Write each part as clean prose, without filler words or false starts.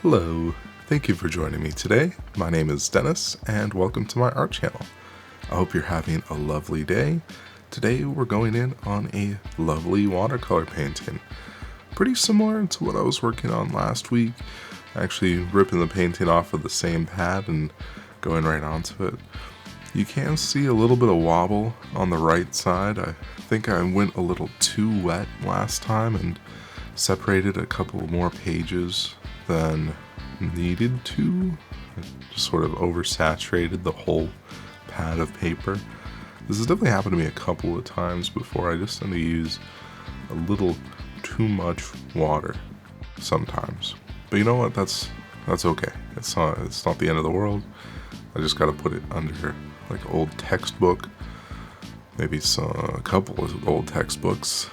Hello, thank you for joining me today. My name is Dennis, and welcome to my art channel. I hope you're having a lovely day. Today we're going in on a lovely watercolor painting. Pretty similar to what I was working on last week. Actually ripping the painting off of the same pad and going right onto it. You can see a little bit of wobble on the right side. I think I went a little too wet last time and separated a couple more pages than needed to. It just sort of oversaturated the whole pad of paper. This has definitely happened to me a couple of times before. I just tend to use a little too much water sometimes. But you know what? That's okay. It's not the end of the world. I just gotta put it under like old textbook, maybe a couple of old textbooks,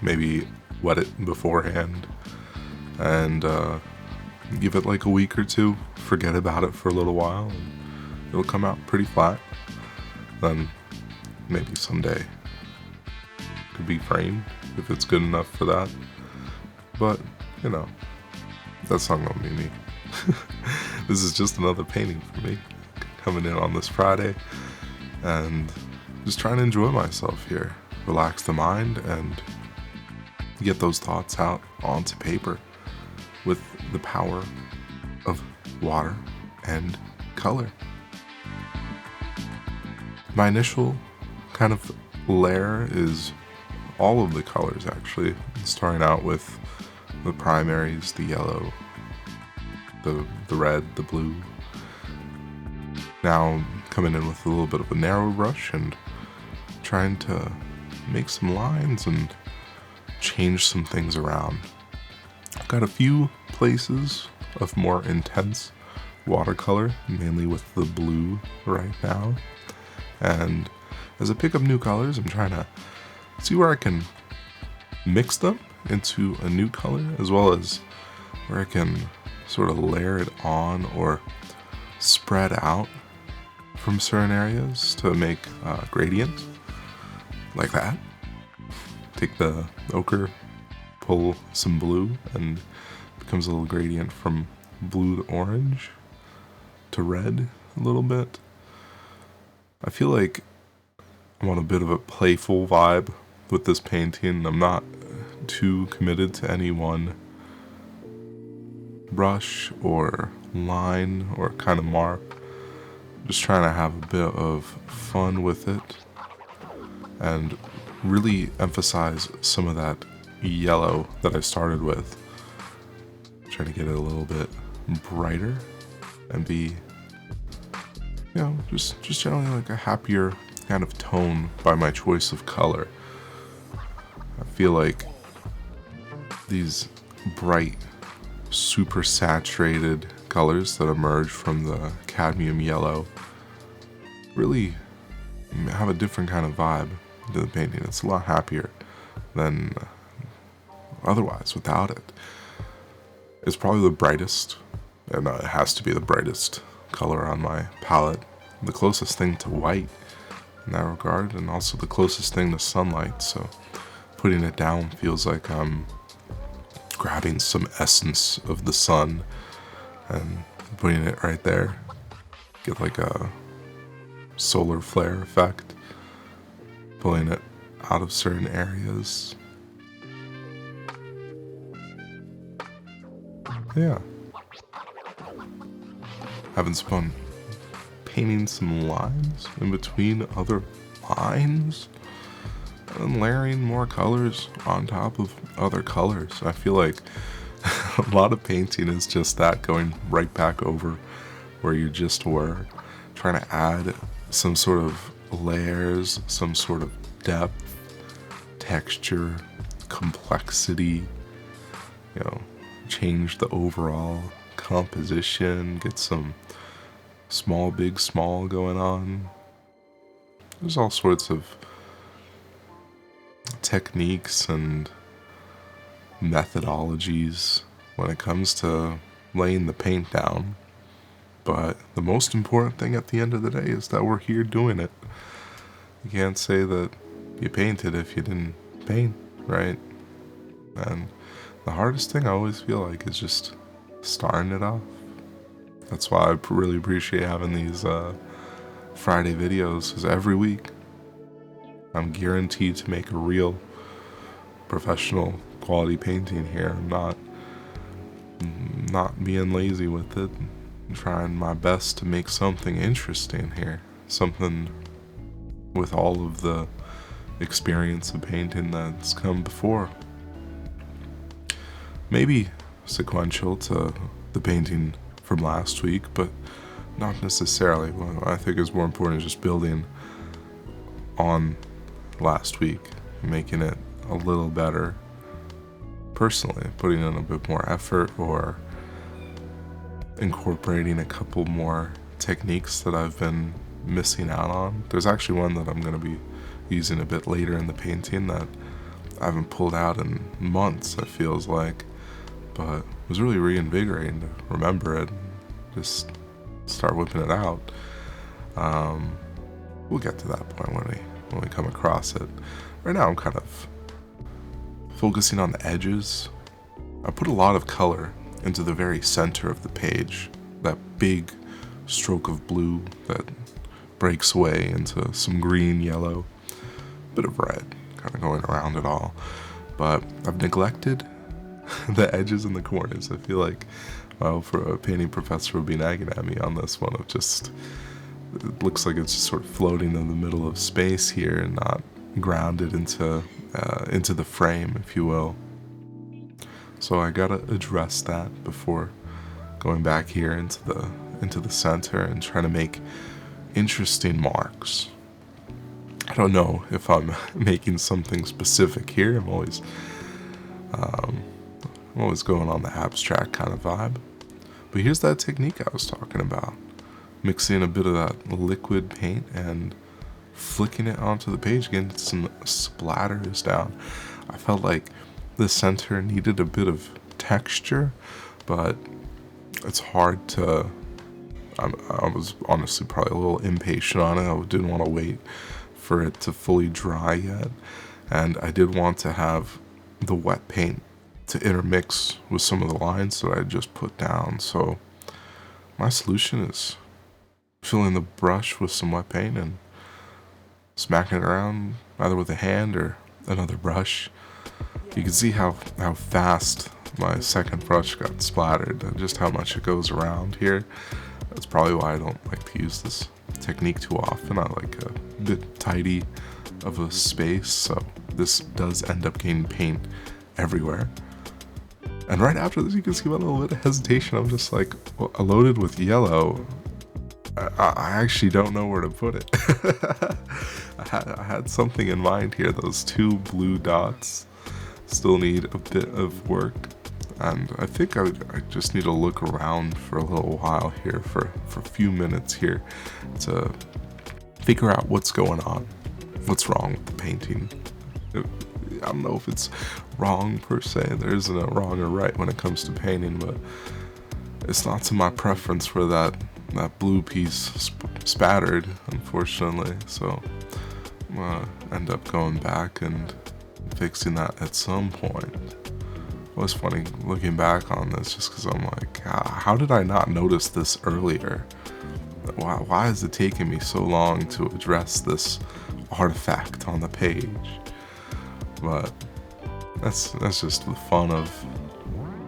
maybe wet it beforehand, and give it like a week or two, forget about it for a little while, and it'll come out pretty flat. Then maybe someday it could be framed if it's good enough for that. But, you know, that's not gonna be me. This is just another painting for me, coming in on this Friday, and just trying to enjoy myself here, relax the mind, and get those thoughts out onto paper with the power of water and color. My initial kind of layer is all of the colors, actually, starting out with the primaries, the yellow, the red, the blue. Now coming in with a little bit of a narrow brush and trying to make some lines and change some things around. I've got a few places of more intense watercolor, mainly with the blue right now. And as I pick up new colors, I'm trying to see where I can mix them into a new color, as well as where I can sort of layer it on or spread out from certain areas to make gradients like that. Take the ochre, pull some blue, and it becomes a little gradient from blue to orange to red a little bit. I feel like I'm on a bit of a playful vibe with this painting. I'm not too committed to any one brush or line or kind of mark. I'm just trying to have a bit of fun with it and really emphasize some of that yellow that I started with. Trying to get it a little bit brighter and be, just generally like a happier kind of tone by my choice of color. I feel like these bright, super saturated colors that emerge from the cadmium yellow really have a different kind of vibe to the painting. It's a lot happier than otherwise without it. It's probably the brightest, and it has to be the brightest color on my palette. The closest thing to white in that regard, and also the closest thing to sunlight, so putting it down feels like I'm grabbing some essence of the sun and putting it right there. Get like a solar flare effect, pulling it out of certain areas. Yeah. Having some fun painting some lines in between other lines and layering more colors on top of other colors. I feel like a lot of painting is just that, going right back over where you just were, trying to add some sort of layers, some sort of depth, texture, complexity, change the overall composition, get some small, big, small going on. There's all sorts of techniques and methodologies when it comes to laying the paint down. But the most important thing at the end of the day is that we're here doing it. You can't say that you painted if you didn't paint, right? And the hardest thing I always feel like is just starting it off. That's why I really appreciate having these Friday videos, because every week I'm guaranteed to make a real professional quality painting here. I'm not being lazy with it. I'm trying my best to make something interesting here. Something with all of the experience of painting that's come before. Maybe sequential to the painting from last week, but not necessarily. What I think is more important is just building on last week, making it a little better personally, putting in a bit more effort or incorporating a couple more techniques that I've been missing out on. There's actually one that I'm going to be using a bit later in the painting that I haven't pulled out in months, it feels like, but it was really reinvigorating to remember it and just start whipping it out. We'll get to that point when we come across it. Right now I'm kind of focusing on the edges. I put a lot of color into the very center of the page, that big stroke of blue that breaks away into some green, yellow, bit of red, kind of going around it all. But I've neglected the edges and the corners. I feel like, well, for a painting professor would be nagging at me on this one of just, it looks like it's just sort of floating in the middle of space here and not grounded into the frame, if you will. So I gotta address that before going back here into the center and trying to make interesting marks. I don't know if I'm making something specific here. I'm always going on the abstract kind of vibe. But here's that technique I was talking about. Mixing a bit of that liquid paint and flicking it onto the page, getting some splatters down. I felt like the center needed a bit of texture, but it's hard to... I was honestly probably a little impatient on it. I didn't want to wait for it to fully dry yet. And I did want to have the wet paint to intermix with some of the lines that I just put down. So my solution is filling the brush with some wet paint and smacking it around either with a hand or another brush. You can see how fast my second brush got splattered and just how much it goes around here. That's probably why I don't like to use this technique too often. I like a bit tidy of a space, so this does end up getting paint everywhere. And right after this, you can see a little bit of hesitation. I'm just like, well, loaded with yellow. I actually don't know where to put it. I had something in mind here. Those two blue dots still need a bit of work. And I think I just need to look around for a little while here, for a few minutes here, to figure out what's going on, what's wrong with the painting. I don't know if it's wrong per se. There isn't a wrong or right when it comes to painting, but it's not to my preference for that blue piece spattered, unfortunately. So I'm gonna end up going back and fixing that at some point. It was funny looking back on this, just because I'm like, how did I not notice this earlier? Why is it taking me so long to address this artifact on the page? But that's just the fun of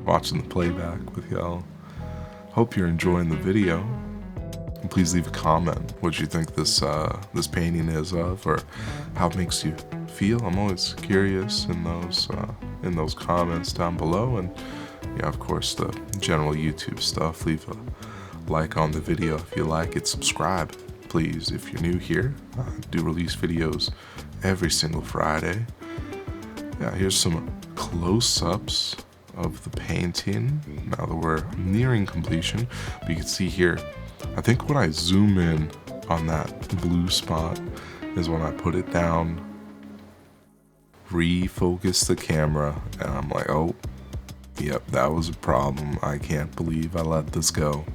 watching the playback with y'all. Hope you're enjoying the video. And please leave a comment what you think this painting is of, or how it makes you feel. I'm always curious in those comments down below. And yeah, of course, the general YouTube stuff. Leave a like on the video if you like it. Subscribe, please, if you're new here. I do release videos every single Friday. Yeah, here's some close-ups of the painting now that we're nearing completion. But you can see here, I think when I zoom in on that blue spot is when I put it down, refocus the camera, and I'm like, oh, yep, that was a problem. I can't believe I let this go.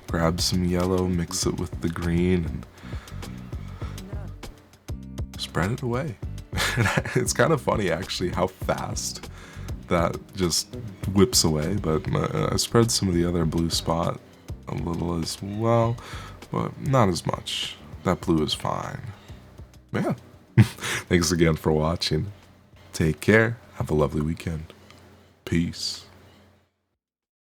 Grab some yellow, mix it with the green, and spread it away. It's kind of funny actually how fast that just whips away, but I spread some of the other blue spot a little as well, but not as much. That blue is fine. Yeah. Thanks again for watching. Take care. Have a lovely weekend. Peace.